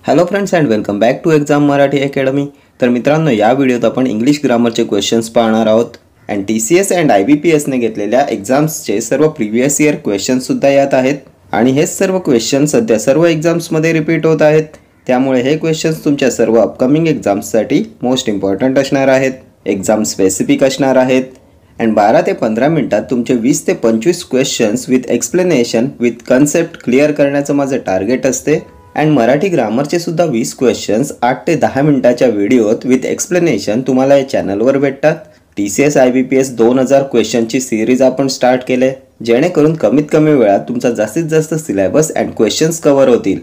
Hello friends and welcome back to exam Marathi academy. तर मित्रांनो, या व्हिडिओत आपण इंग्लिश ग्रामरचे क्वेश्चन्स पाहणार आहोत. अँड TCS अँड IBPSने घेतलेल्या एक्झाम्सचे सर्व प्रिव्हियस इयर क्वेश्चन्ससुद्धा यात आहेत. आणि हे सर्व क्वेश्चन सध्या सर्व एक्झाम्समध्ये रिपीट होत आहेत. त्यामुळे हे क्वेश्चन्स तुमच्या सर्व अपकमिंग एक्झाम्ससाठी मोस्ट इम्पॉर्टंट असणार आहेत, एक्झाम स्पेसिफिक असणार आहेत. अँड 12 ते 15 मिनिटात तुमचे 20 ते 25 questions with explanation with concept clear करण्याचं माझं टार्गेट असते. अँड मराठी ग्रामरचे सुद्धा 20 क्वेश्चन्स 8 ते 10 मिनिटाच्या व्हिडिओत विथ एक्सप्लेनेशन तुम्हाला या चॅनलवर भेटतात. TCS IBPS 2000 क्वेश्चनची सिरीज आपण स्टार्ट केले, जेणेकरून कमीत कमी वेळात तुमचा जास्तीत जास्त सिलेबस अँड क्वेश्चन्स कव्हर होतील.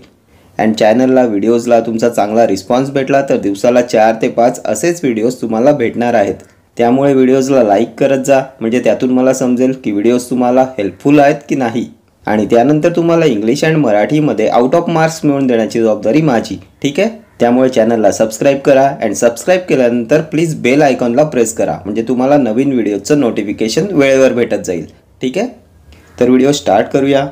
अँड चॅनलला व्हिडिओजला तुमचा चांगला रिस्पॉन्स भेटला तर दिवसाला 4 ते 5 असेच व्हिडिओज तुम्हाला भेटणार आहेत. त्यामुळे व्हिडिओजला लाईक करत जा, म्हणजे त्यातून मला समजेल की व्हिडिओज तुम्हाला हेल्पफुल आहेत की नाही. आणि त्यानंतर तुम्हाला इंग्लिश अँड मराठीमध्ये आउट ऑफ मार्क्स मिळवून देण्याची जबाबदारी माझी, ठीक आहे. त्यामुळे चॅनलला सबस्क्राईब करा. अँड सबस्क्राईब केल्यानंतर प्लीज बेल आयकॉनला प्रेस करा, म्हणजे तुम्हाला नवीन व्हिडिओचं नोटिफिकेशन वेळेवर भेटत जाईल, ठीक आहे. तर व्हिडिओ स्टार्ट करूया.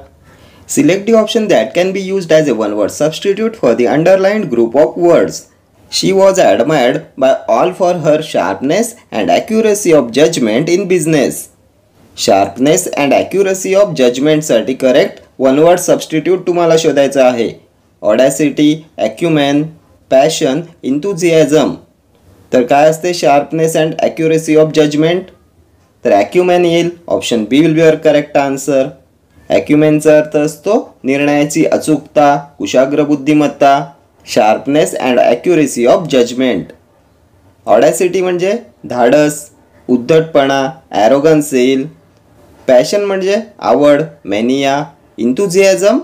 Select the option that can be used as a one word substitute for the underlined group of words. She was admired by all for her sharpness and accuracy of judgement in business. Sharpness and accuracy of जजमेंटसाठी correct one word substitute तुम्हाला शोधायचा आहे. Audacity, acumen, passion, enthusiasm. तर काय असते sharpness and accuracy of judgement? तर acumen येईल. Option B will be your correct answer. ॲक्युमेनचा अर्थ असतो निर्णयाची अचूकता, कुशाग्र बुद्धिमत्ता. Sharpness and accuracy of judgement. Audacity म्हणजे धाडस, उद्धटपणा, ॲरोगन्स येईल. पॅशन म्हणजे आवड, मॅनिया. इंथुझियाझम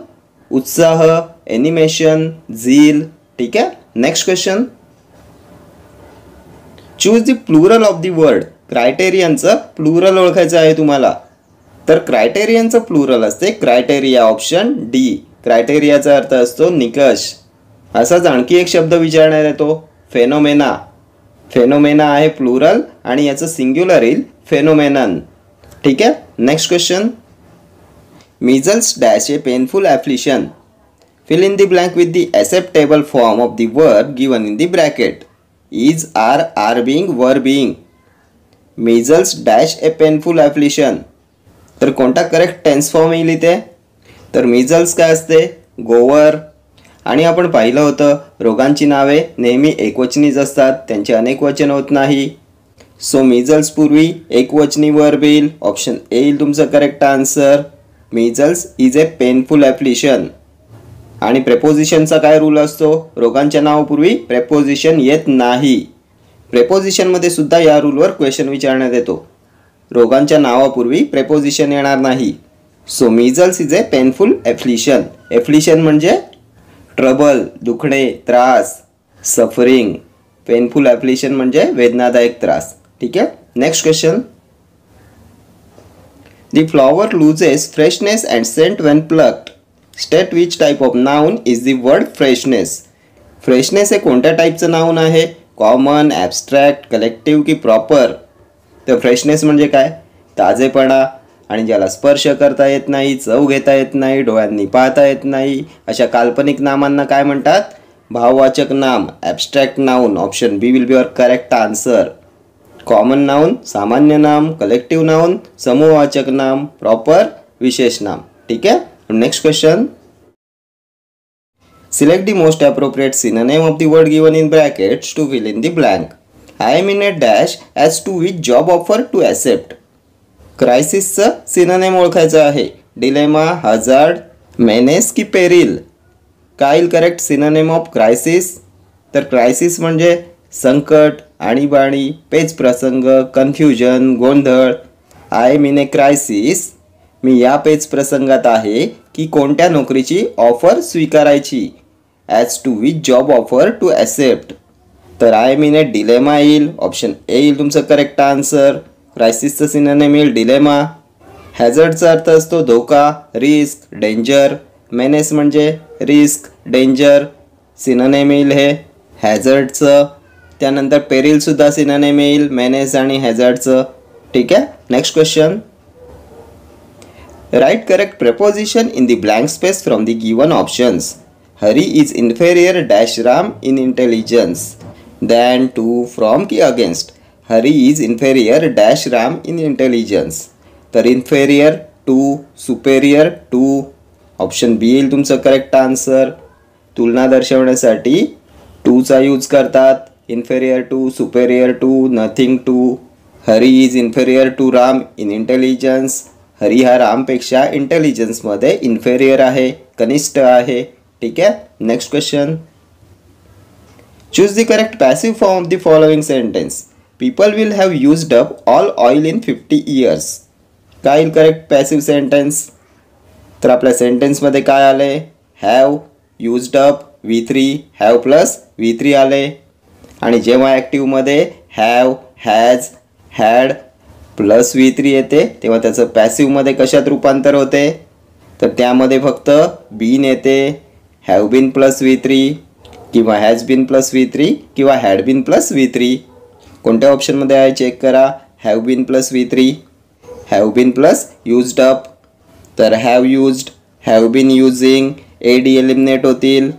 उत्साह, एनिमेशन, झील, ठीक आहे. Next question. Choose the plural of the word. क्रायटेरियनचं प्लुरल ओळखायचं आहे तुम्हाला. तर क्रायटेरियनचं प्लुरल असते क्रायटेरिया. Option D. क्रायटेरियाचा अर्थ असतो निकष. असाच आणखी एक शब्द विचारण्यात येतो, फेनोमेना. फेनोमेना आहे प्लुरल आणि याचं सिंग्युलर येईल फेनोमेनन, ठीक आहे. Next question. Measles dash a painful affliction. Fill in the blank with the acceptable form of the verb given in the bracket. Is, are being, were being. Measles dash a painful affliction. तर कोणता correct tense form येईल इथे? तर measles काय असते? गोवर. आणि आपण पाहिलं होतं रोगांची नावे नेहमी एकवचनीच असतात, त्यांचे अनेक वचन होत नाही. सो मीजल्स पूर्वी एकवचनी वर्ब येईल. ऑप्शन ए येईल तुमचं correct answer. Measles is a painful affliction. आणि प्रेपोजिशनचा काय रूल असतो? रोगांच्या नावापूर्वी प्रेपोजिशन येत नाही. प्रेपोजिशनमध्ये सुद्धा या रूलवर क्वेश्चन विचारण्यात येतो. रोगांच्या नावापूर्वी प्रेपोजिशन येणार नाही. So measles is a painful affliction. Affliction म्हणजे ट्रबल, दुखणे, त्रास, सफरिंग. पेनफुल ॲफ्लिशन म्हणजे वेदनादायक त्रास, ठीक आहे. Next question. The flower loses freshness and scent when plucked. State which type of noun is the word freshness. Freshness हे कोणत्या टाईपचं नाउन आहे? कॉमन, ॲब्स्ट्रॅक्ट, कलेक्टिव्ह की प्रॉपर? तर फ्रेशनेस म्हणजे काय? ताजेपणा. आणि ज्याला स्पर्श करता येत नाही, चव घेता येत नाही, डोळ्यांनी पाहता येत नाही, अशा काल्पनिक नामांना काय म्हणतात? भाववाचक नाम, abstract noun. Option B will be your correct answer. Common noun सामान्य नाम, कलेक्टिव्ह नाउन समूहवाचक नाम, प्रॉपर विशेष नाम, ठीक आहे. Next question. Select the most appropriate synonym of the word given in brackets to fill in the blank. I am in a dash as to which job offer to accept. क्रायसिसचं synonym ओळखायचं आहे. Dilemma, hazard, menace की peril? काय येईल correct synonym of crisis? तर crisis म्हणजे संकट, आणीबाणी, पेच प्रसंग, कन्फ्युजन, गोंधळ. I am in a crisis. मी या पेच प्रसंगात आहे की कोणत्या नोकरीची ऑफर स्वीकारायची. As to which job offer to accept. तर I am in a dilemma येईल. ऑप्शन ए येईल तुमचं करेक्ट आन्सर. क्रायसिसचं सिनोनिम येईल डिलेमा. हॅझर्डचा अर्थ असतो धोका, रिस्क, डेंजर. मेनेस म्हणजे रिस्क, डेंजर. सिनोनिम येईल हे हॅझर्डचं. त्यानंतर पेरिलसुद्धा सिनोनिम येईल मेनेस आणि हॅझर्डचं, ठीक आहे. Next question. Write correct preposition in the blank space from the given options. Hari is inferior dash Ram in intelligence than to from की against. Hari is inferior dash Ram in intelligence. तर inferior to, superior to. Option B येईल तुमचं correct answer. तुलना दर्शवण्यासाठी टूचा use करतात. Inferior to, superior to, nothing to. Hari is inferior to Ram in intelligence. Hari हा रामपेक्षा इंटेलिजन्समध्ये इन्फेरियर आहे, कनिष्ठ आहे. ठीक आहे. Next question. Choose the correct passive form of the following sentence. People will have used up all oil in 50 years. काय येईल करेक्ट पॅसिव्ह सेंटेन्स? तर आपल्या सेंटेन्समध्ये काय आले? Have, used up, V3, have plus V3 आले. आणि जेव्हा ॲक्टिव्हमध्ये have, has, had plus V3 येते तेव्हा त्याचं पॅसिव्हमध्ये कशात रूपांतर होते? तर त्यामध्ये फक्त बीन येते. हॅव बीन प्लस V3 किंवा हॅज बीन प्लस V3 किंवा हॅड बीन प्लस V3. कोणत्या ऑप्शनमध्ये आहे चेक करा. Have been plus V3, have been plus used up. तर have used, have been using, AD eliminate होतील.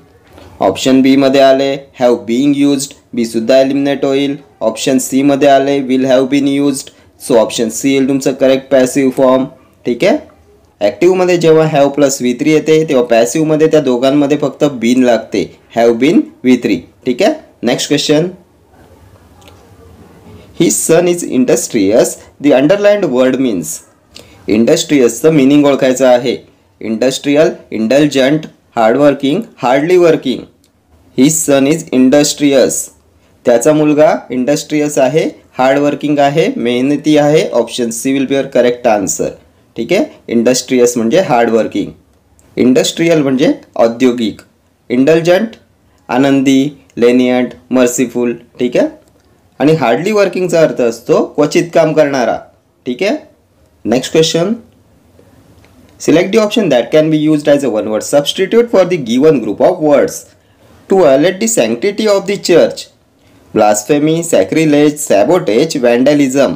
ऑप्शन बीमध्ये आले हॅव बीइंग यूज्ड, बीसुद्धा एलिमिनेट होईल. ऑप्शन सीमध्ये आले will have been used. So option C येईल तुमचं करेक्ट पॅसिव्ह फॉर्म. ठीक आहे. ॲक्टिव्हमध्ये जेव्हा हॅव प्लस V3 येते तेव्हा पॅसिव्हमध्ये त्या दोघांमध्ये फक्त बीन लागते. Have been V3. ठीक आहे. Next question. His son is industrious. The underlined word means. इंडस्ट्रियसचं मिनिंग ओळखायचं आहे. Industrial, indulgent, hardworking, hardly working. His son is industrious. त्याचा मुलगा इंडस्ट्रियस आहे, हार्डवर्किंग आहे, मेहनती आहे. Option C will be your correct answer. ठीक आहे. इंडस्ट्रियस म्हणजे हार्डवर्किंग. इंडस्ट्रियल म्हणजे औद्योगिक. इंडल्जंट आनंदी, लेनियंट, मर्सीफुल. ठीक आहे. आणि हार्डली वर्किंगचा अर्थ असतो क्वचित काम करणारा. ठीक आहे. Next question. Select the option that can be used as a one word substitute for the given group of words to violate the sanctity of the church. Blasphemy, sacrilege, sabotage, vandalism.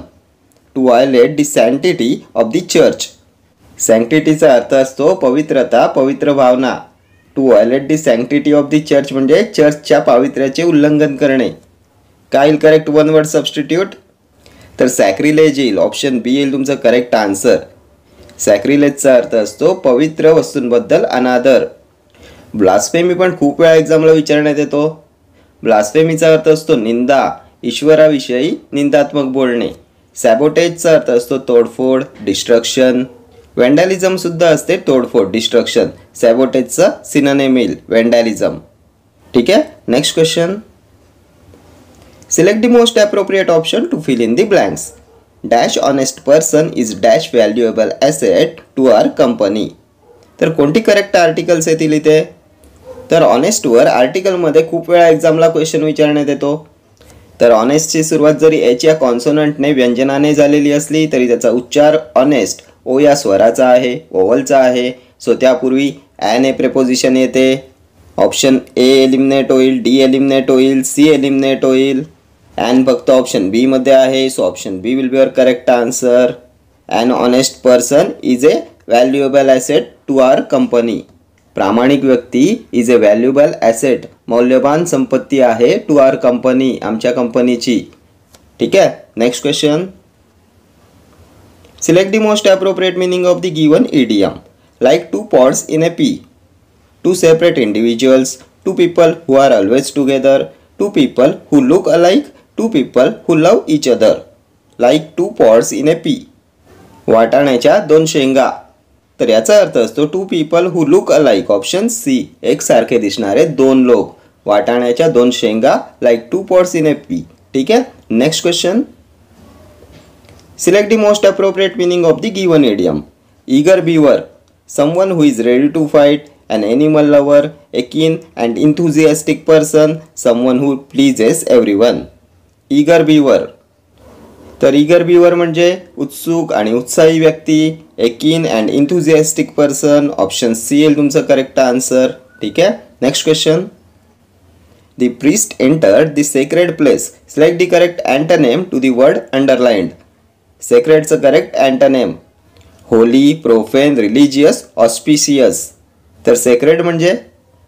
To violate the sanctity of the church. सँक्टिटीचा अर्थ असतो पवित्रता, पवित्र भावना. To violate the sanctity of the church म्हणजे चर्चच्या पावित्र्याचे उल्लंघन करणे. काय येईल करेक्ट वन वर्ड सबस्टिट्यूट? तर सॅक्रिलेज येईल. ऑप्शन बी येईल तुमचं करेक्ट आन्सर. सॅक्रिलेजचा अर्थ असतो पवित्र वस्तूंबद्दल अनादर. ब्लास्फेमी पण खूप वेळा एक्झामला विचारण्यात येतो. ब्लास्फेमीचा अर्थ असतो निंदा, ईश्वराविषयी निंदात्मक बोलणे. सॅबोटेजचा अर्थ असतो तोडफोड, डिस्ट्रक्शन. वॅन्डॅलिझम सुद्धा असते तोडफोड, डिस्ट्रक्शन. सॅबोटेजचा सिनोनिम येईल वॅन्डॅलिझम. ठीक आहे. Next question. Select the most appropriate option to fill in the blanks. Dash honest person is dash valuable asset to our company. तर कोणती करेक्ट आर्टिकल्स येतील इथे? तर ऑनेस्टवर आर्टिकलमध्ये खूप वेळा एक्झामला क्वेश्चन विचारण्यात येतो. तर ऑनेस्टची सुरुवात जरी एच या कॉन्सोनंटने व्यंजनाने झालेली असली तरी त्याचा उच्चार ऑनेस्ट ओ या स्वराचा आहे, ओवलचा आहे. सो त्यापूर्वी ॲन ए प्रेपोजिशन येते. ऑप्शन ए एलिमिनेट होईल, डी एलिमिनेट होईल, सी एलिमिनेट होईल. ॲन फक्त ऑप्शन बी मध्ये आहे. So option B will be your correct answer. An honest person is a valuable asset to our company. प्रामाणिक व्यक्ती is a valuable asset, मौल्यवान संपत्ती आहे टू आवर कंपनी, आमच्या कंपनीची. ठीक आहे. Next question. Select the most appropriate meaning of the given idiom. Like two pots in a pea. Two separate individuals. Two people who are always together. Two people who look alike. Two people who love each other. Like two pots in a pea. वाटाण्याच्या दोन शेंगा. तर याचा अर्थ असतो two people who look alike. Option C, एकसारखे दिसणारे दोन लोक. वाटाण्याच्या दोन शेंगा. Like two pots in a pea. ठीक आहे. Next question. Select the most appropriate meaning of the given idiom. Eager beaver, someone who is ready to fight. An animal lover, a keen and enthusiastic person, someone who pleases everyone. Eager beaver. तर eager beaver म्हणजे उत्सुक आणि उत्साही व्यक्ती. A keen and enthusiastic person. Option C येईल तुमचं correct answer. ठीक आहे. Next question. The priest entered the sacred place. Select the correct antonym to the word underlined. सेक्रेडचं correct antonym. Holy, profane, religious, auspicious. तर sacred म्हणजे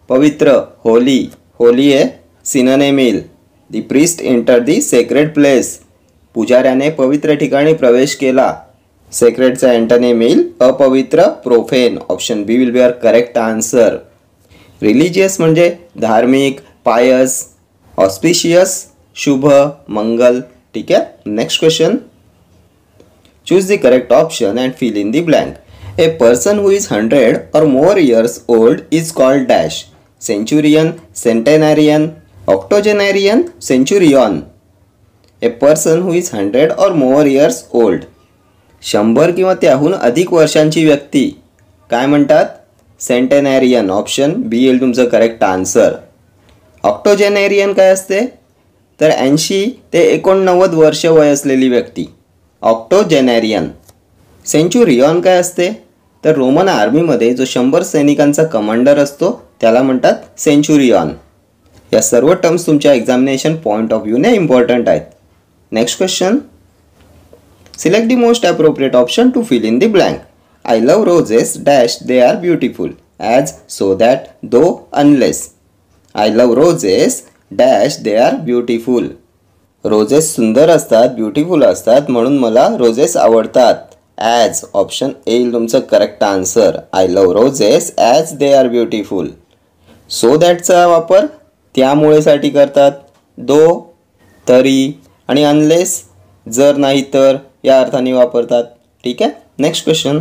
पवित्र, holy, holy हे synonym येईल. The priest enter the sacred place, पुजाऱ्याने पवित्र ठिकाणी प्रवेश केला. सेक्रेडचा एंटरनेम येईल अपवित्र, profane. Option B will be our correct answer. Religious म्हणजे धार्मिक, पायस, ऑस्पिशियस, शुभ, मंगल. ठीक आहे. Next question. Choose the correct option and fill in the blank. A person who is 100 or more years old is called dash. Centurion, centenarian, octogenarian, centurion. A person who is 100 or more years old. 100 किंवा त्याहून अधिक वर्षांची व्यक्ती काय म्हणतात? सेंटेनॅरियन. Option B येईल तुमचं correct answer. Octogenarian काय असते? तर 80 ते 89 वर्ष वय असलेली व्यक्ती, ऑक्टोजेनेरियन. सेंचुरियन काय असते? तर रोमन आर्मीमध्ये जो 100 सैनिकांचा कमांडर असतो त्याला म्हणतात सेंचुरियन. या सर्व टर्म्स तुमच्या एक्झामिनेशन पॉईंट ऑफ व्ह्यूने इम्पॉर्टंट आहेत. Next question. Select the most appropriate option to fill in the blank. I love roses dash they are beautiful as so that though unless. I love roses dash they are beautiful. Roses सुंदर असतात, beautiful असतात म्हणून मला roses आवडतात. As option A येईल तुमचं correct answer. I love roses as they are beautiful. So दॅटचा वापर त्यामुळेसाठी करतात. दो तरी आणि अनलेस जर नाही तर या अर्थाने वापरतात. ठीक आहे. Next question.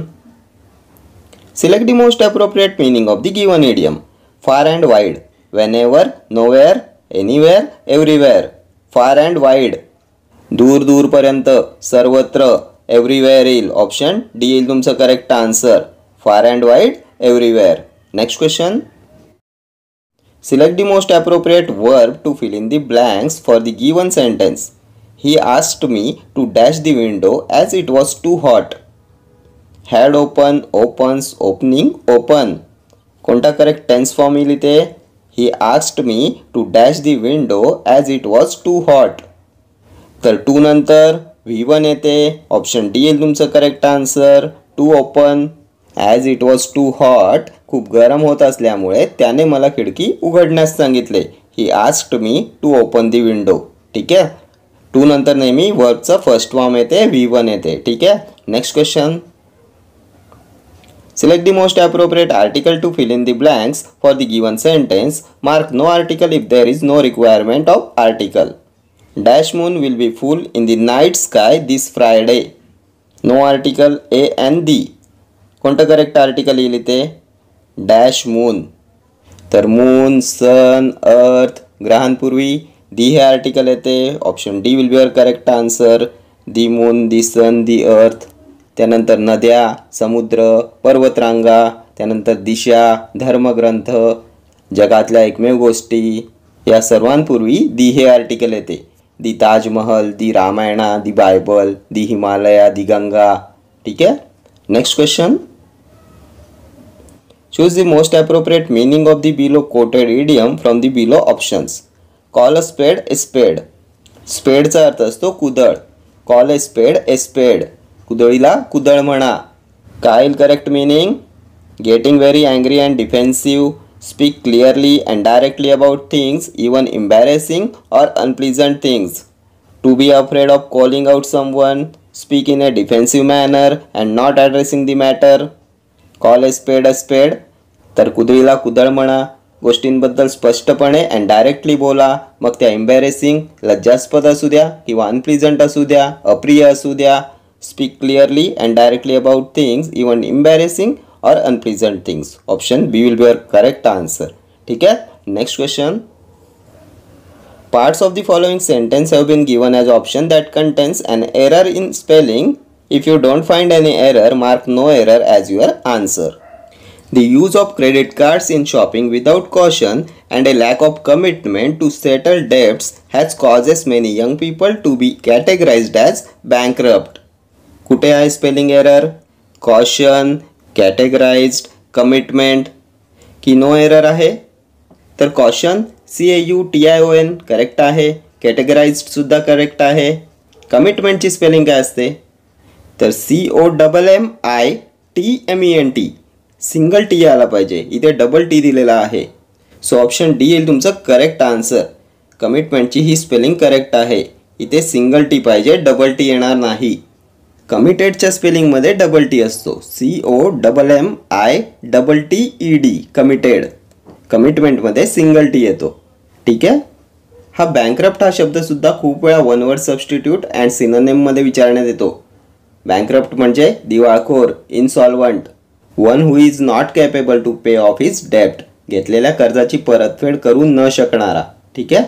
Select the most appropriate meaning of the given idiom. Far and wide, whenever, nowhere, anywhere, everywhere. Far and wide दूर दूरपर्यंत, सर्वत्र, एव्हरीवेअर येईल. ऑप्शन डी येईल तुमचं correct answer. Far and wide, everywhere. Next question. Select the most appropriate verb to fill in the blanks for the given sentence. He asked me to dash the window as it was too hot. Had open, opens, opening, open. कोणता correct tense form येईल इथे? He asked me to dash the window as it was too hot. तर too नंतर V1 येते. Option D येईल तुमचं correct answer. To open. As it was too hot, खूप गरम होत असल्यामुळे त्याने मला खिडकी उघडण्यास सांगितले. He asked me to open the window. ठीक आहे. टू नंतर नेहमी वर्बचा फर्स्ट फॉर्म येते, V1 येते. ठीक आहे. Next question. Select the most appropriate article to fill in the blanks for the given sentence. Mark no article if there is no requirement of article. Dash moon will be full in the night sky this Friday. No article a an the. कोणतं correct article येईल इथे? Dash moon. तर moon, sun, earth, ग्रहांपूर्वी the हे article येते. Option D will be our correct answer. The moon, दी सन, दी अर्थ. त्यानंतर नद्या, समुद्र, पर्वतरांगा, त्यानंतर दिशा, धर्मग्रंथ, जगातल्या एकमेव गोष्टी, या सर्वांपूर्वी दी हे आर्टिकल येते. दी ताजमहल, दी रामायणा, दी बायबल, दी हिमालया, दी गंगा. ठीक आहे. Next question. Choose the most appropriate meaning of the below coated idiom from the below options. Call अ स्पेड ए स्पेड. स्पेडचा अर्थ असतो कुदळ. कॉल ए स्पेड ए स्पेड. कुदळीला कुदळ म्हणा. काय correct meaning? Getting very angry and defensive. Speak clearly and directly about things even embarrassing or unpleasant things. To be afraid of calling out someone. Speak in a defensive manner and not addressing the matter. Call a spade. तर कुदळीला कुदळ म्हणा. गोष्टींबद्दल स्पष्टपणे and directly बोला. मग त्या embarrassing, लज्जास्पद असू द्या किंवा अनप्लिजंट असू द्या, अप्रिय असू द्या. Speak clearly and directly about things even embarrassing or unpleasant things. Option B will be our correct answer. ठीक आहे. Next question. Parts of the following sentence have been given as option that contains an error in spelling. If you don't find any error, mark no error as your answer. The use of credit cards in shopping without caution and a lack of commitment to settle debts has causes many young people to be categorized as bankrupt. कुठे आहे spelling error? Caution, कॅटेगराइज्ड, commitment की no error आहे? तर caution CAUTION correct आहे. कॅटेगराइज्ड सुद्धा correct आहे. कमिटमेंटची spelling काय असते? तर COMMITMENT. सिंगल टी आला पाहिजे, इथे डबल टी दिलेला आहे. सो ऑप्शन डी येईल तुमचं करेक्ट आन्सर. कमिटमेंटची ही स्पेलिंग करेक्ट आहे. इथे सिंगल टी पाहिजे, डबल टी येणार नाही. कमिटेडच्या स्पेलिंगमध्ये डबल टी असतो. COMMITTED committed. कमिटमेंटमध्ये सिंगल टी येतो. ठीक आहे. हा बँकरप्ट हा शब्दसुद्धा खूप वेळा वन वर्ड सबस्टिट्यूट अँड सिनोनिममध्ये विचारण्यात येतो. बँकरप्ट म्हणजे दिवाळखोर, insolvent, one who is not capable to pay off his डेब्ट, घेतलेल्या कर्जाची परतफेड करू न शकणारा. ठीक आहे.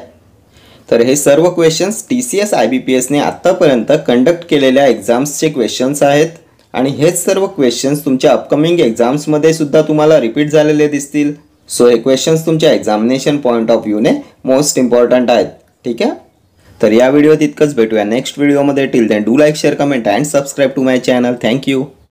तर हे सर्व क्वेश्चन्स TCS IBPSने आत्तापर्यंत कंडक्ट केलेल्या एक्झाम्सचे क्वेश्चन्स आहेत आणि हेच सर्व क्वेश्चन्स तुमच्या अपकमिंग एक्झाम्समध्ये सुद्धा तुम्हाला रिपीट झालेले दिसतील. सो हे क्वेश्चन्स तुमच्या एक्झामिनेशन पॉईंट ऑफ व्ह्यूने मोस्ट इम्पॉर्टंट आहेत. ठीक आहे. तर या व्हिडिओत इतकंच. भेटूया नेक्स्ट व्हिडिओमध्ये. Till then do like, share, comment and subscribe to my channel. Thank you.